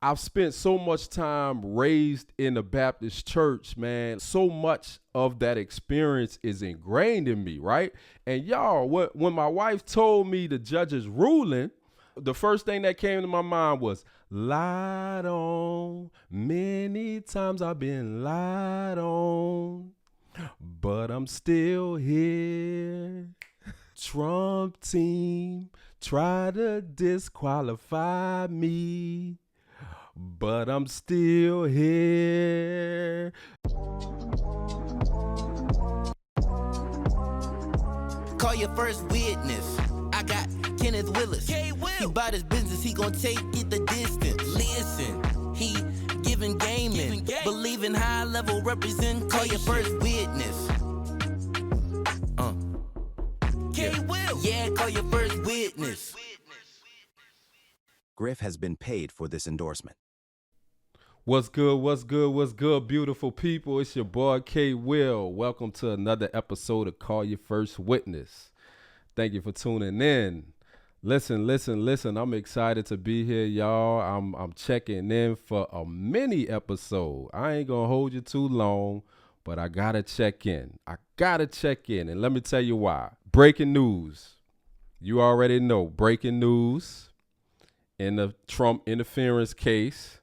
I've spent so much time raised in the Baptist church, man. So much of that experience is ingrained in me, right? And y'all, when my wife told me the judge's ruling, the first thing that came to my mind was lied on. Many times I've been lied on, but I'm still here. Trump team try to disqualify me, but I'm still here. Call your first witness. I got Kenneth Willis. He bought his business, he gon' take it the distance. Listen, he giving gaming, believing high level representation. Call your first witness. Yeah, call your first witness. Griff has been paid for this endorsement. What's good, beautiful people? It's your boy K Will. Welcome to another episode of Call Your First Witness. Thank you for tuning in. Listen. I'm excited to be here, y'all. I'm checking in for a mini episode. I ain't gonna hold you too long, but I gotta check in. And let me tell you why. Breaking news. You already know. Breaking news in the Trump interference case.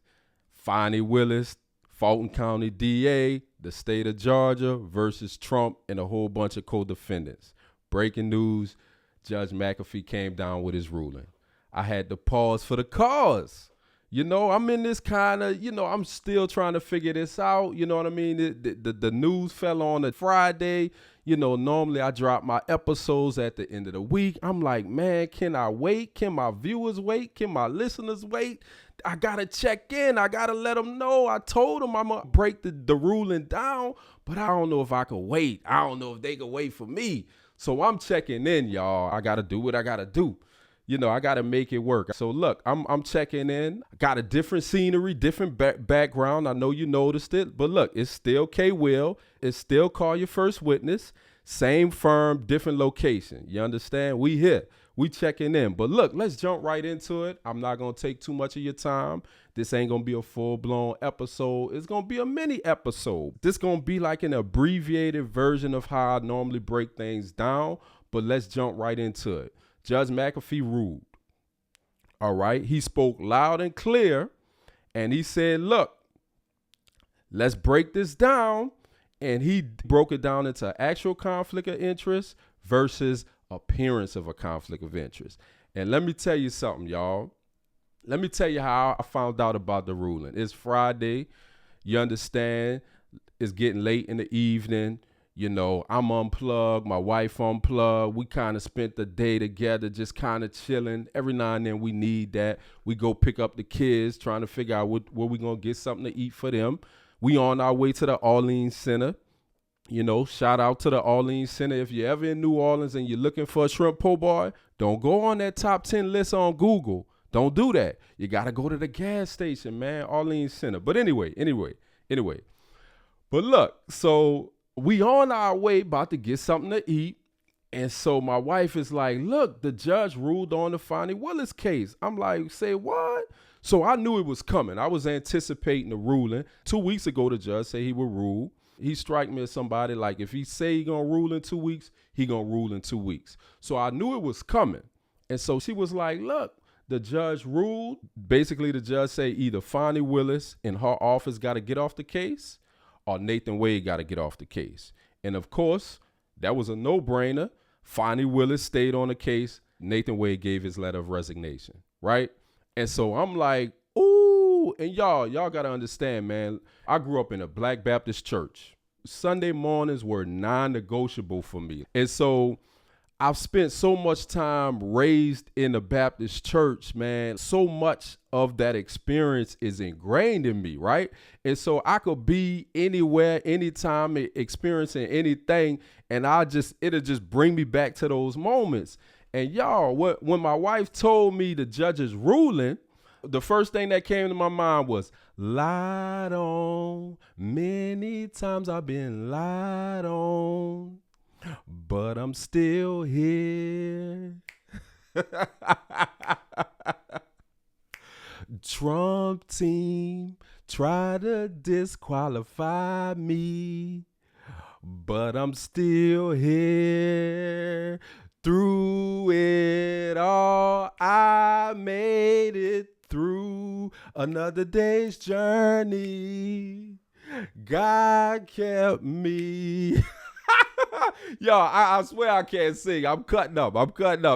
Fani Willis, Fulton County DA, the state of Georgia versus Trump and a whole bunch of co-defendants. Breaking news, Judge McAfee came down with his ruling. I had to pause for the cause. You know, I'm in this kind of, I'm still trying to figure this out. You know what I mean? The news fell on a Friday. Normally I drop my episodes at the end of the week. I'm like, man, can I wait? Can my viewers wait? Can my listeners wait? I got to check in. I got to let them know. I told them I'm going to break the ruling down, but I don't know if I could wait. I don't know if they could wait for me. So I'm checking in, y'all. I got to do what I got to do. I got to make it work. So look, I'm checking in. I got a different scenery, different background. I know you noticed it, but look, it's still K Will. It's still Call Your First Witness. Same firm, different location. You understand? We here. We checking in. But look, let's jump right into it. I'm not going to take too much of your time. This ain't going to be a full-blown episode. It's going to be a mini episode. This going to be like an abbreviated version of how I normally break things down. But let's jump right into it. Judge McAfee ruled. All right. He spoke loud and clear. And he said, look, let's break this down. And he broke it down into actual conflict of interest versus appearance of a conflict of interest. And let me tell you something, y'all. Let me tell you how I found out about the ruling. It's Friday. You understand? It's getting late in the evening. I'm unplugged. My wife unplugged. We kind of spent the day together just kind of chilling. Every now and then we need that. We go pick up the kids, trying to figure out where we going to get something to eat for them. We on our way to the Orleans Center. Shout out to the Orleans Center. If you're ever in New Orleans and you're looking for a shrimp po' boy, don't go on that top 10 list on Google. Don't do that. You got to go to the gas station, man. Orleans Center. But anyway. But look, so we on our way about to get something to eat. And so my wife is like, look, the judge ruled on the Fani Willis case. I'm like, say what? So I knew it was coming. I was anticipating the ruling. 2 weeks ago, the judge said he would rule. He strike me as somebody like if he say he gonna rule in 2 weeks, he gonna rule in 2 weeks. So I knew it was coming. And so she was like, look, the judge ruled. Basically, the judge say either Fani Willis in her office got to get off the case or Nathan Wade got to get off the case. And of course, that was a no-brainer. Fani Willis stayed on the case. Nathan Wade gave his letter of resignation, right? And so I'm like, ooh, and y'all got to understand, man. I grew up in a Black Baptist church. Sunday mornings were non-negotiable for me. And so I've spent so much time raised in the Baptist church, man. So much of that experience is ingrained in me, right? And so I could be anywhere, anytime, experiencing anything, and it'll just bring me back to those moments. And y'all, when my wife told me the judge's ruling, the first thing that came to my mind was lied on. Many times I've been lied on, but I'm still here. Trump team try to disqualify me, but I'm still here. Through it all, I made it through another day's journey. God kept me. Yo, I swear I can't sing. I'm cutting up.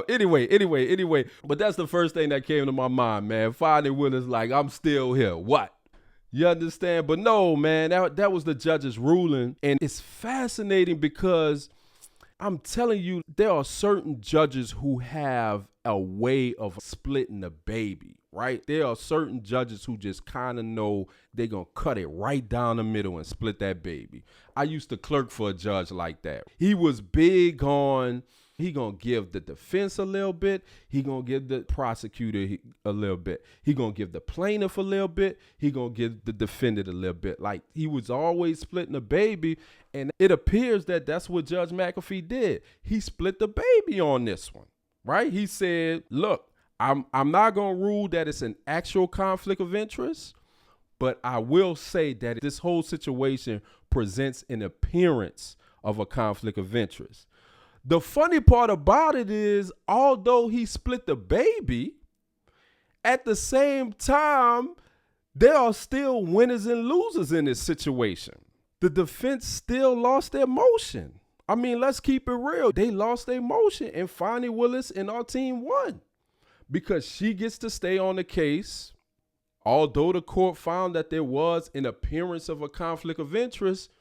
Anyway. But that's the first thing that came to my mind, man. Fani Willis, like, I'm still here. What? You understand? But no, man, that was the judge's ruling. And it's fascinating because I'm telling you, there are certain judges who have a way of splitting the baby, right? There are certain judges who just kind of know they're going to cut it right down the middle and split that baby. I used to clerk for a judge like that. He was big on, he going to give the defense a little bit. He going to give the prosecutor a little bit. He going to give the plaintiff a little bit. He going to give the defendant a little bit. Like, he was always splitting the baby. And it appears that that's what Judge McAfee did. He split the baby on this one, right? He said, look, I'm not going to rule that it's an actual conflict of interest, but I will say that this whole situation presents an appearance of a conflict of interest. The funny part about it is, although he split the baby, at the same time, there are still winners and losers in this situation. The defense still lost their motion. I mean, let's keep it real. They lost their motion, and Fani Willis and our team won because she gets to stay on the case. Although the court found that there was an appearance of a conflict of interest,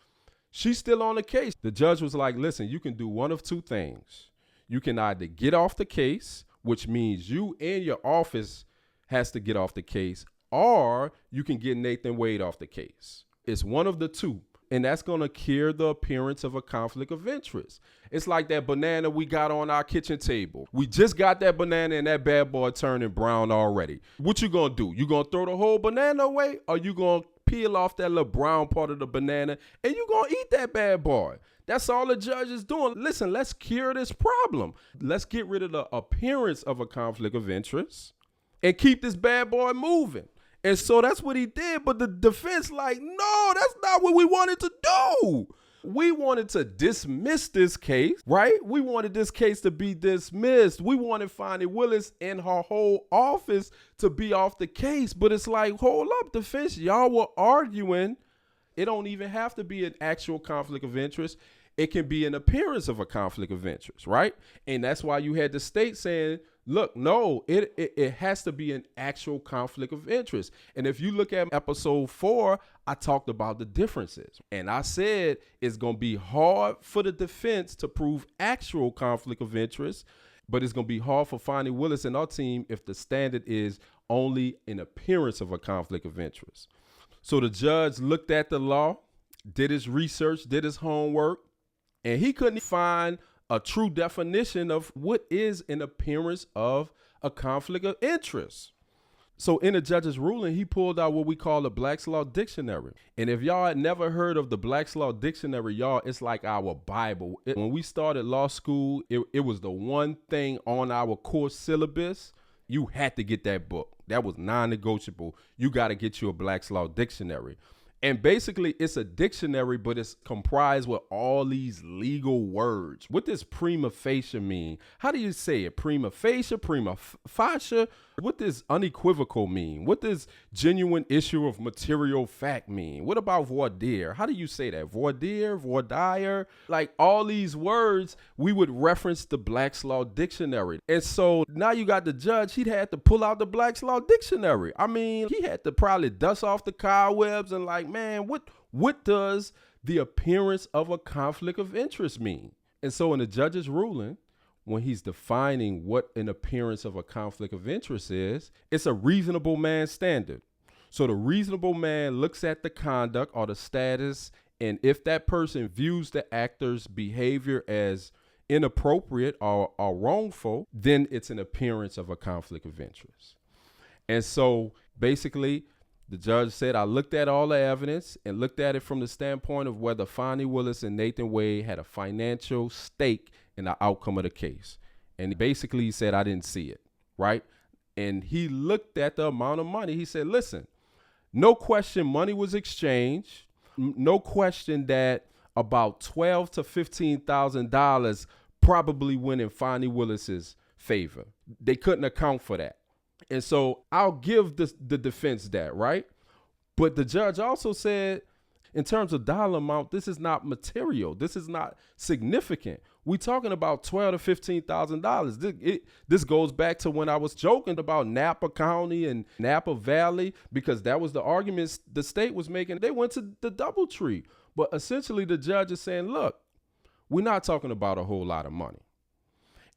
she's still on the case. The judge was like, listen, you can do one of two things. You can either get off the case, which means you and your office has to get off the case, or you can get Nathan Wade off the case. It's one of the two. And that's going to cure the appearance of a conflict of interest. It's like that banana we got on our kitchen table. We just got that banana and that bad boy turning brown already. What you going to do? You going to throw the whole banana away, or you going to peel off that little brown part of the banana and you going to eat that bad boy? That's all the judge is doing. Listen, let's cure this problem. Let's get rid of the appearance of a conflict of interest and keep this bad boy moving. And so that's what he did. But the defense like, no, that's not what we wanted to do. We wanted to dismiss this case, right? We wanted this case to be dismissed. We wanted Fani Willis and her whole office to be off the case. But it's like, hold up, defense, y'all were arguing. It don't even have to be an actual conflict of interest. It can be an appearance of a conflict of interest, right? And that's why you had the state saying, look, no, it has to be an actual conflict of interest. And if you look at episode 4, I talked about the differences. And I said it's going to be hard for the defense to prove actual conflict of interest, but it's going to be hard for Fani Willis and our team if the standard is only an appearance of a conflict of interest. So the judge looked at the law, did his research, did his homework, and he couldn't find a true definition of what is an appearance of a conflict of interest. So in the judge's ruling, he pulled out what we call the Black's Law Dictionary. And if y'all had never heard of the Black's Law Dictionary, y'all, it's like our Bible. When we started law school, it was the one thing on our course syllabus. You had to get that book. That was non-negotiable. You got to get you a Black's Law Dictionary. And basically, it's a dictionary, but it's comprised with all these legal words. What does prima facie mean? How do you say it? Prima facie, prima facie? What does unequivocal mean? What does genuine issue of material fact mean? What about voir dire? How do you say that? Voir dire, voir dire? Like all these words, we would reference the Black's Law Dictionary. And so now you got the judge, he'd had to pull out the Black's Law Dictionary. I mean, he had to probably dust off the cobwebs and like, man, what does the appearance of a conflict of interest mean? And so in the judge's ruling, when he's defining what an appearance of a conflict of interest is, it's a reasonable man standard. So the reasonable man looks at the conduct or the status, and if that person views the actor's behavior as inappropriate or wrongful, then it's an appearance of a conflict of interest. And so basically, the judge said, I looked at all the evidence and looked at it from the standpoint of whether Fani Willis and Nathan Wade had a financial stake in the outcome of the case. And basically he said, I didn't see it, right? And he looked at the amount of money. He said, listen, no question money was exchanged. No question that about $12,000 to $15,000 probably went in Fani Willis's favor. They couldn't account for that. And so I'll give the defense that, right? But the judge also said, in terms of dollar amount, this is not material. This is not significant. We're talking about $12,000 to $15,000. This goes back to when I was joking about Napa County and Napa Valley, because that was the arguments the state was making. They went to the DoubleTree. But essentially the judge is saying, look, we're not talking about a whole lot of money.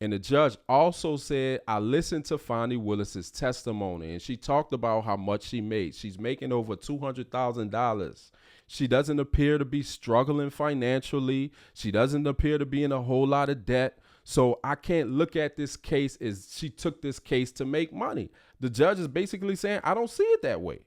And the judge also said, I listened to Fani Willis's testimony, and she talked about how much she made. She's making over $200,000. She doesn't appear to be struggling financially. She doesn't appear to be in a whole lot of debt. So I can't look at this case as she took this case to make money. The judge is basically saying, I don't see it that way.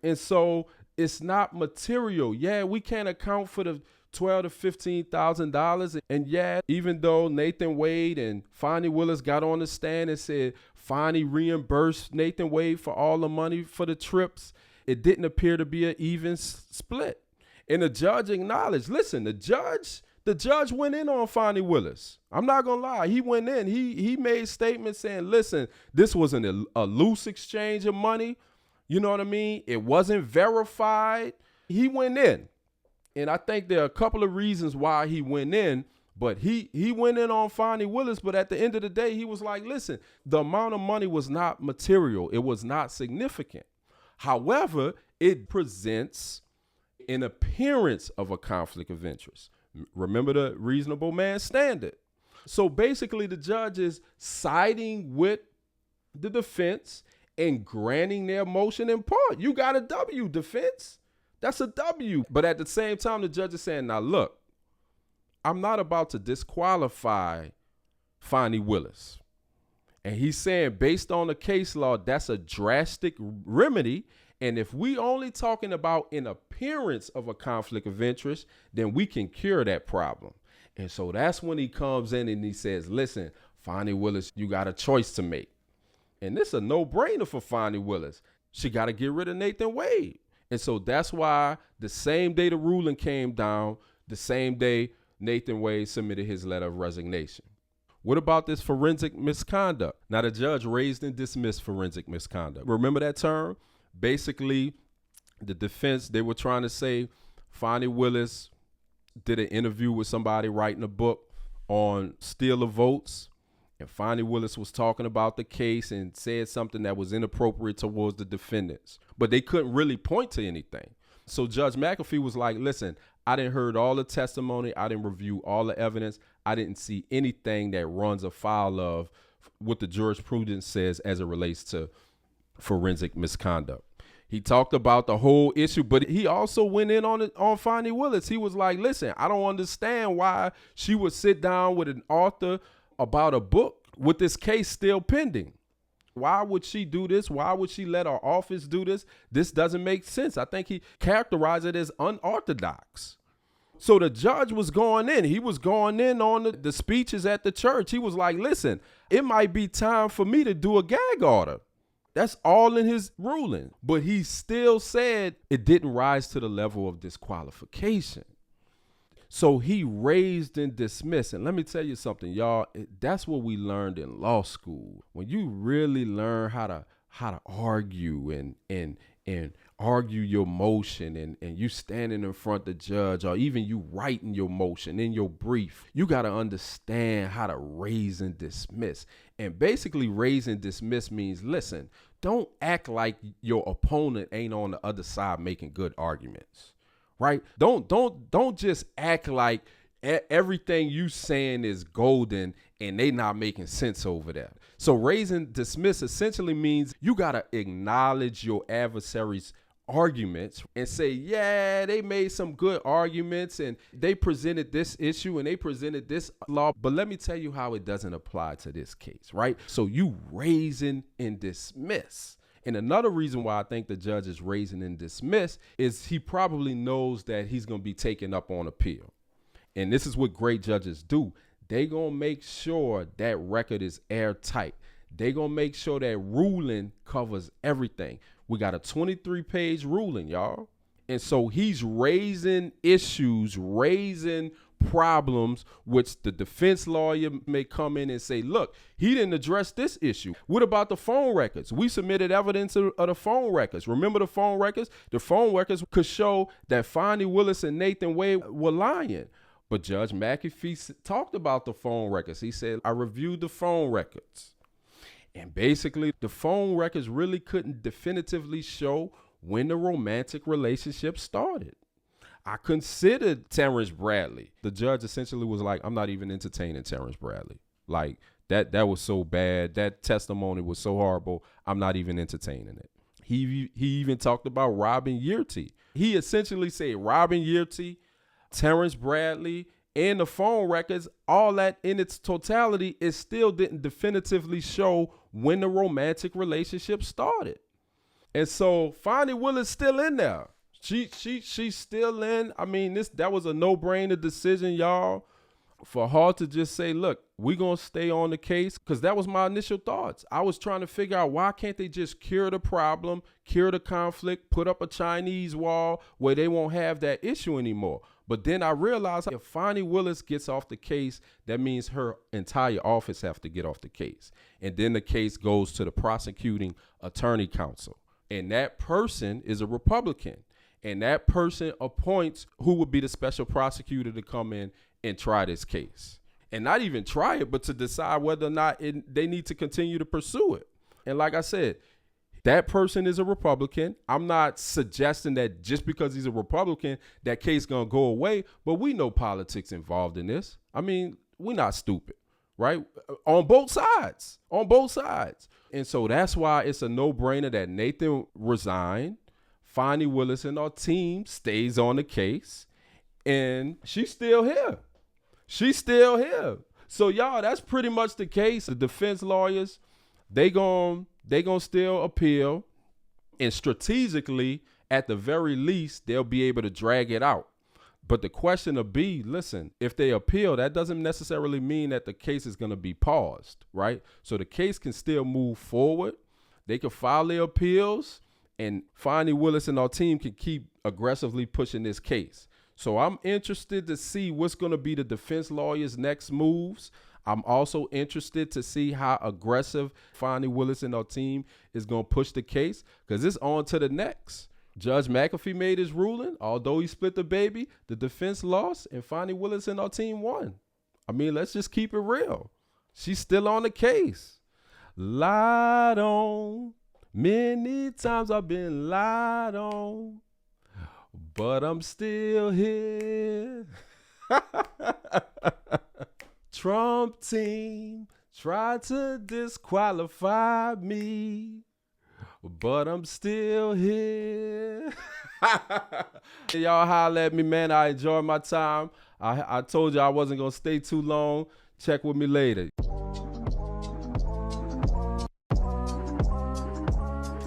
And so it's not material. Yeah, we can't account for the $12,000 to $15,000. And yeah, even though Nathan Wade and Fani Willis got on the stand and said Fani reimbursed Nathan Wade for all the money for the trips, it didn't appear to be an even split. And the judge acknowledged, listen, the judge went in on Fani Willis. I'm not going to lie. He went in. He made statements saying, listen, this wasn't a loose exchange of money. You know what I mean? It wasn't verified. He went in. And I think there are a couple of reasons why he went in, but he went in on Fani Willis. But at the end of the day, he was like, listen, the amount of money was not material. It was not significant. However, it presents an appearance of a conflict of interest. Remember the reasonable man standard. So basically, the judge is siding with the defense and granting their motion in part. You got a W, defense. That's a W. But at the same time, the judge is saying, now look, I'm not about to disqualify Fani Willis. And he's saying, based on the case law, that's a drastic remedy. And if we only talking about an appearance of a conflict of interest, then we can cure that problem. And so that's when he comes in and he says, listen, Fani Willis, you got a choice to make. And this is a no-brainer for Fani Willis. She got to get rid of Nathan Wade. And so that's why the same day the ruling came down, the same day Nathan Wade submitted his letter of resignation. What about this forensic misconduct? Now, the judge raised and dismissed forensic misconduct. Remember that term? Basically, the defense, they were trying to say Fani Willis did an interview with somebody writing a book on steal of votes. And Fani Willis was talking about the case and said something that was inappropriate towards the defendants. But they couldn't really point to anything. So Judge McAfee was like, listen, I didn't heard all the testimony. I didn't review all the evidence. I didn't see anything that runs afoul of what the jurisprudence says as it relates to forensic misconduct. He talked about the whole issue, but he also went in on Fani Willis. He was like, listen, I don't understand why she would sit down with an author about a book with this case still pending. Why would she do this? Why would she let her office do this? This doesn't make sense. I think he characterized it as unorthodox. So the judge was going in. He was going in on the speeches at the church. He was like, listen, it might be time for me to do a gag order. That's all in his ruling. But he still said it didn't rise to the level of disqualification. So he raised and dismissed. And let me tell you something, y'all. That's what we learned in law school. When you really learn how to argue and argue your motion and you standing in front of the judge, or even you writing your motion in your brief, you got to understand how to raise and dismiss. And basically raise and dismiss means, listen, don't act like your opponent ain't on the other side making good arguments. Right? Don't just act like everything you saying is golden and they not making sense over there. So raise and dismiss essentially means you got to acknowledge your adversary's arguments and say, yeah, they made some good arguments and they presented this issue and they presented this law. But let me tell you how it doesn't apply to this case, right? So you raising and dismiss. And another reason why I think the judge is raising and dismiss is he probably knows that he's going to be taken up on appeal. And this is what great judges do. They going to make sure that record is airtight. they gonna make sure that ruling covers everything. We got a 23-page ruling, y'all. And so he's raising issues, raising problems, which the defense lawyer may come in and say, look, he didn't address this issue. What about the phone records? We submitted evidence of the phone records. Remember the phone records? The phone records could show that Fani Willis and Nathan Wade were lying. But Judge McAfee talked about the phone records. He said, I reviewed the phone records. And basically, the phone records really couldn't definitively show when the romantic relationship started. I considered Terrence Bradley. The judge essentially was like, I'm not even entertaining Terrence Bradley. Like, that was so bad. That testimony was so horrible. I'm not even entertaining it. He even talked about Robin Yearty. He essentially said Robin Yearty, Terrence Bradley, and the phone records, all that in its totality, it still didn't definitively show when the romantic relationship started. And so Fani Willis still in there. She's still in. I mean, that was a no-brainer decision, y'all, for her to just say, look, we're going to stay on the case, because that was my initial thoughts. I was trying to figure out, why can't they just cure the problem, cure the conflict, put up a Chinese wall where they won't have that issue anymore. But then I realized, if Fani Willis gets off the case, that means her entire office have to get off the case. And then the case goes to the prosecuting attorney counsel. And that person is a Republican. And that person appoints who would be the special prosecutor to come in and try this case. And not even try it, but to decide whether or not they need to continue to pursue it. And like I said, that person is a Republican. I'm not suggesting that just because he's a Republican, that case gonna go away, but we know politics involved in this. I mean, we're not stupid, right? On both sides. And so that's why it's a no-brainer that Nathan resigned. Fani Willis and our team stays on the case, and she's still here. So y'all, that's pretty much the case. The defense lawyers, they gon' still appeal, and strategically, at the very least, they'll be able to drag it out. But the question will be, listen, if they appeal, that doesn't necessarily mean that the case is going to be paused, right? So the case can still move forward. They can file their appeals, and Fani Willis and our team can keep aggressively pushing this case. So I'm interested to see what's going to be the defense lawyers' next moves. I'm also interested to see how aggressive Fani Willis and our team is going to push the case, because it's on to the next. Judge McAfee made his ruling. Although he split the baby, the defense lost, and Fani Willis and our team won. I mean, let's just keep it real. She's still on the case. Lied on. Many times I've been lied on, but I'm still here. Trump team tried to disqualify me, but I'm still here. Y'all holler at me, man. I enjoyed my time. I told you I wasn't going to stay too long. Check with me later.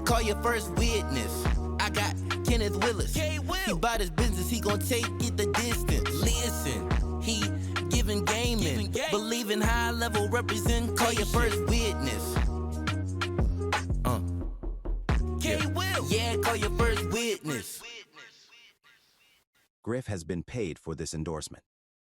Call your first witness. I got Kenneth Willis. He bought his business, he gon' take it the distance. Listen, he giving gaming, believing high level represent. Call your first witness. Yeah, call your first witness. Griff has been paid for this endorsement.